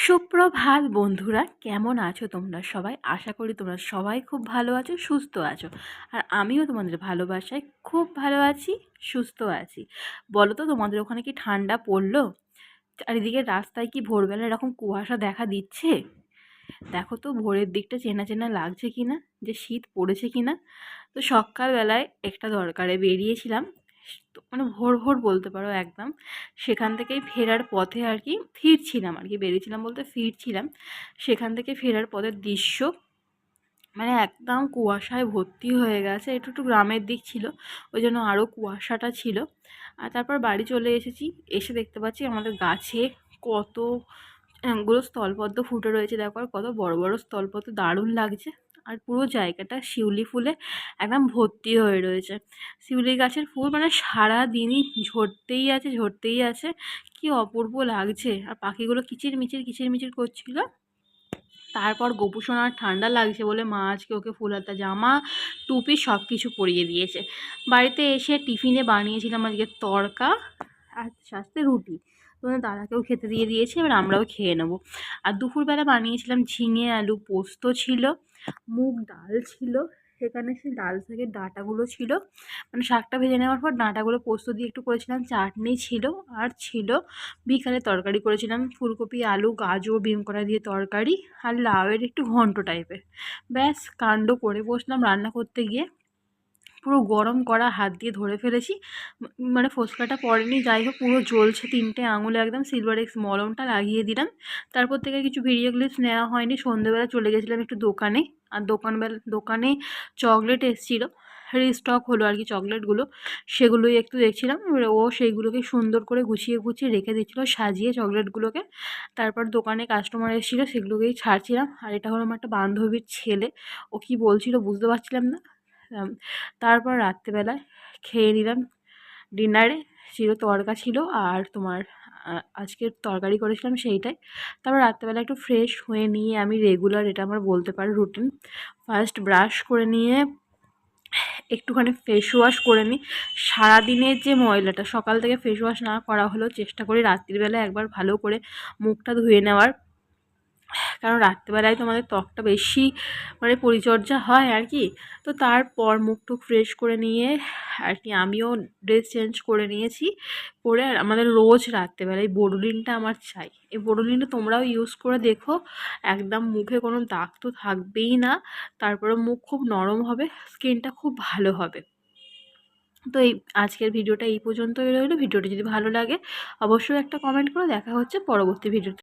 সুপ্রভাত বন্ধুরা, কেমন আছো তোমরা সবাই? আশা করি তোমরা সবাই খুব ভালো আছো, সুস্থ আছো। আর আমিও তোমাদের ভালোবাসায় খুব ভালো আছি, সুস্থ আছি। বলো তো, তোমাদের ওখানে কি ঠান্ডা পড়লো? চারিদিকে রাস্তায় কি ভোরবেলা এরকম কুয়াশা দেখা দিচ্ছে? দেখো তো ভোরের দিকটা চেনা চেনা লাগছে কিনা, যে শীত পড়েছে কিনা। তো সকালবেলায় একটা দরকারে বেরিয়েছিলাম, তো মানে ভোর ভোর বলতে পারো একদম। সেখান থেকেই ফেরার পথে আর কি ফিরছিলাম, আর কি বেরিয়েছিলাম বলতে ফিরছিলাম। সেখান থেকে ফেরার পথের দৃশ্য মানে একদম কুয়াশায় ভর্তি হয়ে গেছে। একটু একটু গ্রামের দিক ছিল, ওই জন্য আরও কুয়াশাটা ছিল। আর তারপর বাড়ি চলে এসেছি। এসে দেখতে পাচ্ছি আমাদের গাছে কত গুলো স্থলপদ্ম ফুটে রয়েছে। দেখো, আর কত বড় বড় স্থলপদ্ম, দারুণ লাগছে। আর পুরো জায়গাটা শিউলি ফুলে একদম ভর্তি হয়ে রয়েছে। শিউলি গাছের ফুল মানে সারা দিনই ঝরতেই আছে, ঝরতেই আছে। কি অপূর্ব লাগছে। আর পাখিগুলো কিচিরমিচির কিচিরমিচির করছিল। তারপর গোপু সোনার ঠান্ডা লাগছে বলে মা আজকে ওকে ফুল হাতা জামা, টুপি সব কিছু পরিয়ে দিয়েছে। বাড়িতে এসে টিফিনে বানিয়েছিলাম আজকে তড়কা আর সাথে রুটি। তোমাদের দাদাকেও খেতে দিয়ে দিয়েছি, এবার আমরাও খেয়ে নেবো। আর দুপুরবেলা বানিয়েছিলাম ঝিঙে আলু পোস্ত ছিল, মুগ ডাল ছিল। সেখানে সেই ডাল শাকের ডাঁটাগুলো ছিল, মানে শাকটা ভেজে নেওয়ার পর ডাঁটাগুলো পোস্ত দিয়ে একটু করেছিলাম, চাটনি ছিল। আর ছিল বিকালে তরকারি করেছিলাম, ফুলকপি আলু গাজর বিম করা দিয়ে তরকারি, আর লাউয়ের একটু ঘন্ট টাইপের। ব্যাস কাণ্ড করে বসলাম রান্না করতে গিয়ে। পুরো গরম করা হাত দিয়ে ধরে ফেলেছি, মানে ফোসকাটা পড়েনি, যাই হোক পুরো জ্বলছে 3টে আঙুলে। একদম সিলভার এক্স মলমটা লাগিয়ে দিলাম। তারপর থেকে কিছু ভিডিও ক্লিপস নেওয়া হয়নি। সন্ধ্যেবেলা চলে গেছিলাম একটু দোকানে। আর দোকানে চকলেট এসেছিলো, রিস্টক হলো আর কি চকলেটগুলো, সেগুলোই একটু দেখছিলাম। এবার ও সেইগুলোকে সুন্দর করে গুছিয়ে গুছিয়ে রেখে দিচ্ছিলো, সাজিয়ে চকলেটগুলোকে। তারপর দোকানে কাস্টমার এসেছিলো, সেগুলোকেই ছাড়ছিলাম। আর এটা হলো আমার একটা বান্ধবীর ছেলে, ও কি বলছিল বুঝতে পারছিলাম না। তারপর রাত্রেবেলায় খেয়ে নিলাম। ডিনারে ছিল তড়কা ছিল, আর তোমার আজকে তরকারি করেছিলাম সেইটাই। তারপর রাত্রেবেলা একটু ফ্রেশ হয়ে নিয়ে আমি রেগুলার, এটা আমার বলতে পারো রুটিন, ফার্স্ট ব্রাশ করে নিয়ে একটুখানি ফেস ওয়াশ করে নিই। সারাদিনের যে ময়লাটা, সকাল থেকে ফেস ওয়াশ না করা হলেও চেষ্টা করি রাত্রিবেলা একবার ভালো করে মুখটা ধুয়ে নেওয়ার। কারণ রাত্রেবেলায় তো আমাদের ত্বকটা বেশি মানে পরিচর্যা হয় আর কি। তো তারপর মুখ টুক ফ্রেশ করে নিয়ে আর কি আমিও ড্রেস চেঞ্জ করে নিয়েছি। করে আর আমাদের রোজ রাত্রেবেলায় বোরোলিনটা আমার চাই। এই বোরোলিনটা তোমরাও ইউজ করে দেখো, একদম মুখে কোনো দাগ তো থাকবেই না। তারপরে মুখ খুব নরম হবে, স্কিনটা খুব ভালো হবে। তো এই আজকের ভিডিওটা এই পর্যন্তই রইলো। ভিডিওটা যদি ভালো লাগে অবশ্যই একটা কমেন্ট করে। দেখা হচ্ছে পরবর্তী ভিডিওতে।